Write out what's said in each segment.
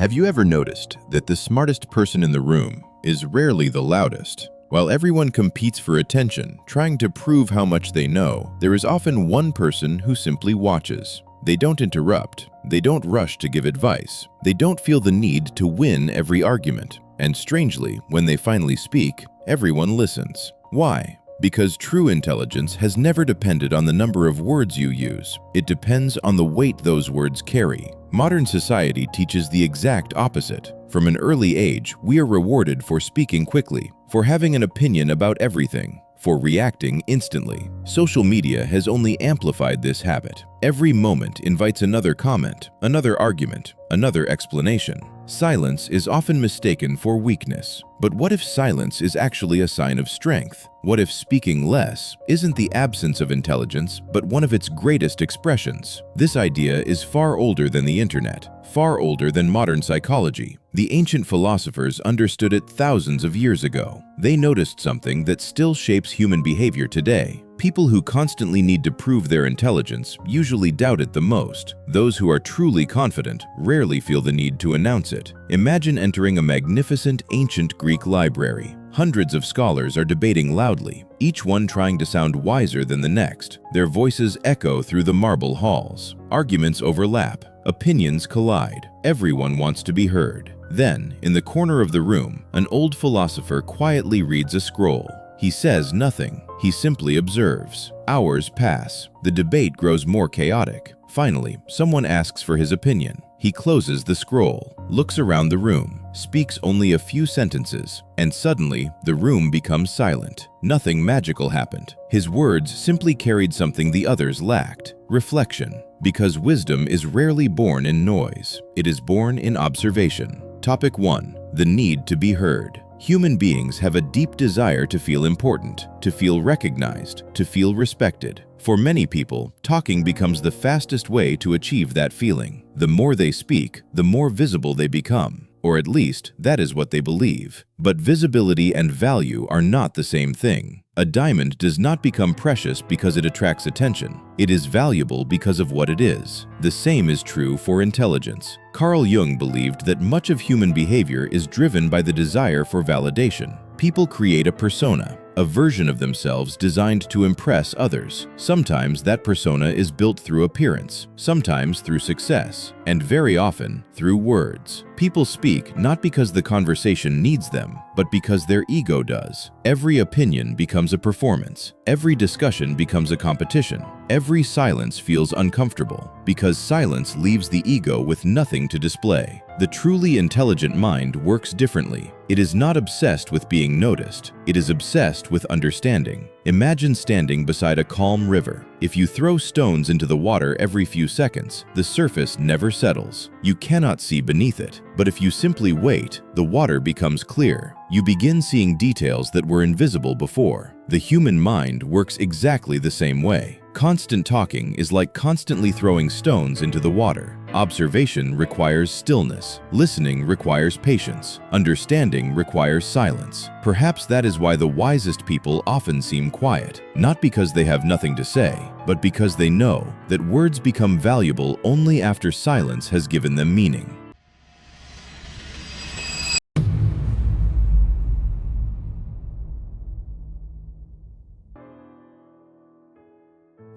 Have you ever noticed that the smartest person in the room is rarely the loudest? While everyone competes for attention, trying to prove how much they know, there is often one person who simply watches. They don't interrupt, they don't rush to give advice, they don't feel the need to win every argument. And strangely, when they finally speak, everyone listens. Why? Because true intelligence has never depended on the number of words you use. It depends on the weight those words carry. Modern society teaches the exact opposite. From an early age, we are rewarded for speaking quickly, for having an opinion about everything, for reacting instantly. Social media has only amplified this habit. Every moment invites another comment, another argument, another explanation. Silence is often mistaken for weakness. But what if silence is actually a sign of strength? What if speaking less isn't the absence of intelligence, but one of its greatest expressions? This idea is far older than the internet, far older than modern psychology. The ancient philosophers understood it thousands of years ago. They noticed something that still shapes human behavior today. People who constantly need to prove their intelligence usually doubt it the most. Those who are truly confident rarely feel the need to announce it. Imagine entering a magnificent ancient Greek library. Hundreds of scholars are debating loudly, each one trying to sound wiser than the next. Their voices echo through the marble halls. Arguments overlap. Opinions collide. Everyone wants to be heard. Then, in the corner of the room, an old philosopher quietly reads a scroll. He says nothing. He simply observes. Hours pass. The debate grows more chaotic. Finally, someone asks for his opinion. He closes the scroll, looks around the room, speaks only a few sentences, and suddenly the room becomes silent. Nothing magical happened. His words simply carried something the others lacked: reflection. Because wisdom is rarely born in noise. It is born in observation. Topic 1. The need to be heard. Human beings have a deep desire to feel important, to feel recognized, to feel respected. For many people, talking becomes the fastest way to achieve that feeling. The more they speak, the more visible they become. Or at least, that is what they believe. But visibility and value are not the same thing. A diamond does not become precious because it attracts attention. It is valuable because of what it is. The same is true for intelligence. Carl Jung believed that much of human behavior is driven by the desire for validation. People create a persona, a version of themselves designed to impress others. Sometimes that persona is built through appearance, sometimes through success, and very often through words. People speak not because the conversation needs them, but because their ego does. Every opinion becomes a performance. Every discussion becomes a competition. Every silence feels uncomfortable, because silence leaves the ego with nothing to display. The truly intelligent mind works differently. It is not obsessed with being noticed. It is obsessed with understanding. Imagine standing beside a calm river. If you throw stones into the water every few seconds, the surface never settles. You cannot see beneath it. But if you simply wait, the water becomes clear. You begin seeing details that were invisible before. The human mind works exactly the same way. Constant talking is like constantly throwing stones into the water. Observation requires stillness. Listening requires patience. Understanding requires silence. Perhaps that is why the wisest people often seem quiet, not because they have nothing to say, but because they know that words become valuable only after silence has given them meaning.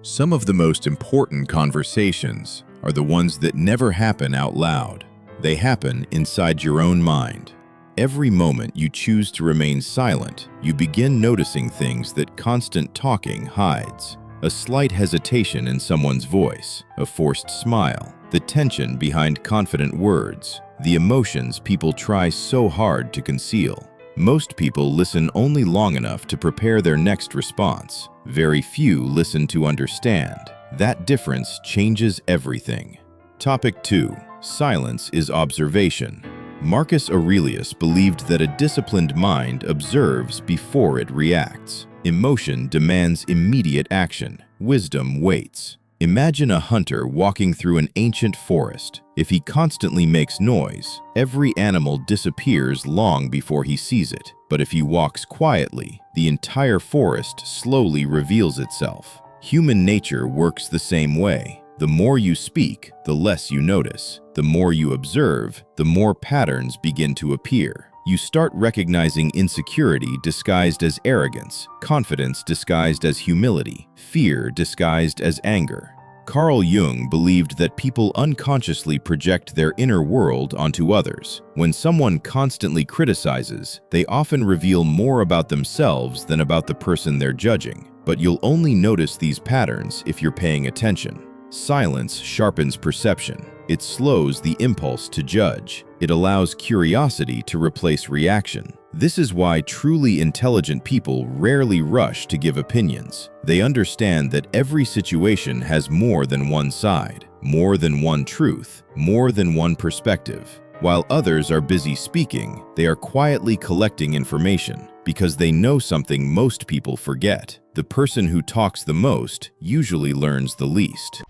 Some of the most important conversations are the ones that never happen out loud. They happen inside your own mind. Every moment you choose to remain silent, you begin noticing things that constant talking hides. A slight hesitation in someone's voice, a forced smile, the tension behind confident words, the emotions people try so hard to conceal. Most people listen only long enough to prepare their next response. Very few listen to understand. That difference changes everything. Topic 2. Silence is observation. Marcus Aurelius believed that a disciplined mind observes before it reacts. Emotion demands immediate action. Wisdom waits. Imagine a hunter walking through an ancient forest. If he constantly makes noise, every animal disappears long before he sees it. But if he walks quietly, the entire forest slowly reveals itself. Human nature works the same way. The more you speak, the less you notice. The more you observe, the more patterns begin to appear. You start recognizing insecurity disguised as arrogance, confidence disguised as humility, fear disguised as anger. Carl Jung believed that people unconsciously project their inner world onto others. When someone constantly criticizes, they often reveal more about themselves than about the person they're judging. But you'll only notice these patterns if you're paying attention. Silence sharpens perception. It slows the impulse to judge. It allows curiosity to replace reaction. This is why truly intelligent people rarely rush to give opinions. They understand that every situation has more than one side, more than one truth, more than one perspective. While others are busy speaking, they are quietly collecting information because they know something most people forget. The person who talks the most usually learns the least.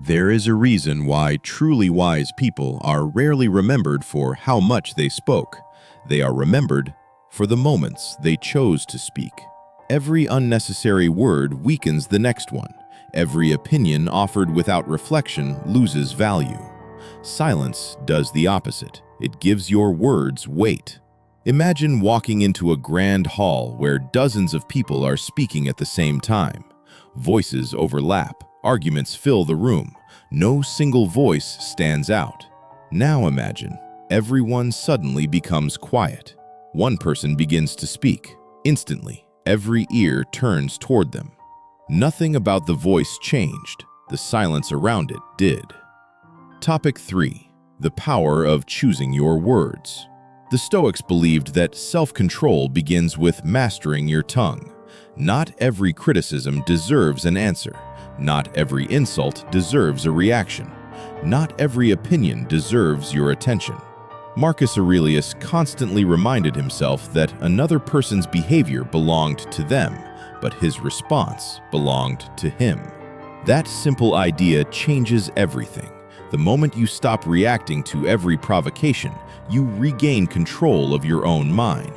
There is a reason why truly wise people are rarely remembered for how much they spoke. They are remembered for the moments they chose to speak. Every unnecessary word weakens the next one. Every opinion offered without reflection loses value. Silence does the opposite. It gives your words weight. Imagine walking into a grand hall where dozens of people are speaking at the same time. Voices overlap. Arguments fill the room. No single voice stands out. Now imagine, everyone suddenly becomes quiet. One person begins to speak. Instantly, every ear turns toward them. Nothing about the voice changed. The silence around it did. Topic 3. The power of choosing your words. The Stoics believed that self-control begins with mastering your tongue. Not every criticism deserves an answer. Not every insult deserves a reaction. Not every opinion deserves your attention. Marcus Aurelius constantly reminded himself that another person's behavior belonged to them, but his response belonged to him. That simple idea changes everything. The moment you stop reacting to every provocation, you regain control of your own mind.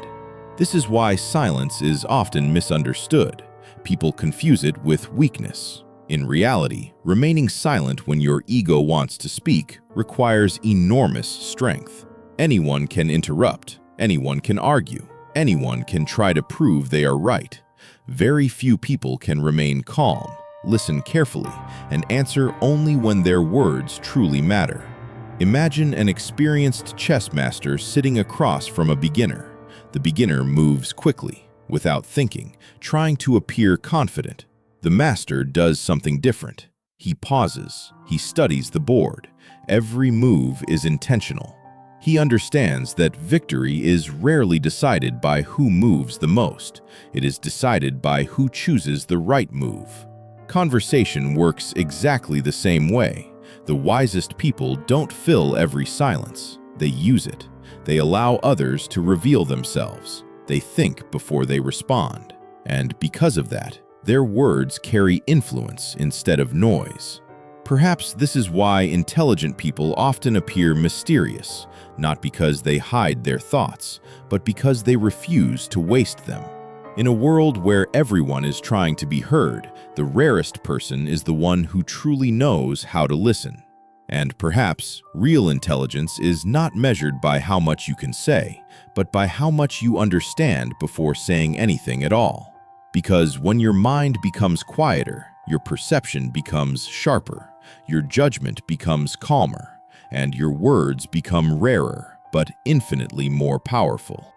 This is why silence is often misunderstood. People confuse it with weakness. In reality, remaining silent when your ego wants to speak requires enormous strength. Anyone can interrupt. Anyone can argue. Anyone can try to prove they are right. Very few people can remain calm, listen carefully, and answer only when their words truly matter. Imagine an experienced chess master sitting across from a beginner. The beginner moves quickly, without thinking, trying to appear confident. The master does something different. He pauses. He studies the board. Every move is intentional. He understands that victory is rarely decided by who moves the most. It is decided by who chooses the right move. Conversation works exactly the same way. The wisest people don't fill every silence. They use it. They allow others to reveal themselves. They think before they respond. And because of that, their words carry influence instead of noise. Perhaps this is why intelligent people often appear mysterious, not because they hide their thoughts, but because they refuse to waste them. In a world where everyone is trying to be heard, the rarest person is the one who truly knows how to listen. And perhaps real intelligence is not measured by how much you can say, but by how much you understand before saying anything at all. Because when your mind becomes quieter, your perception becomes sharper, your judgment becomes calmer, and your words become rarer, but infinitely more powerful.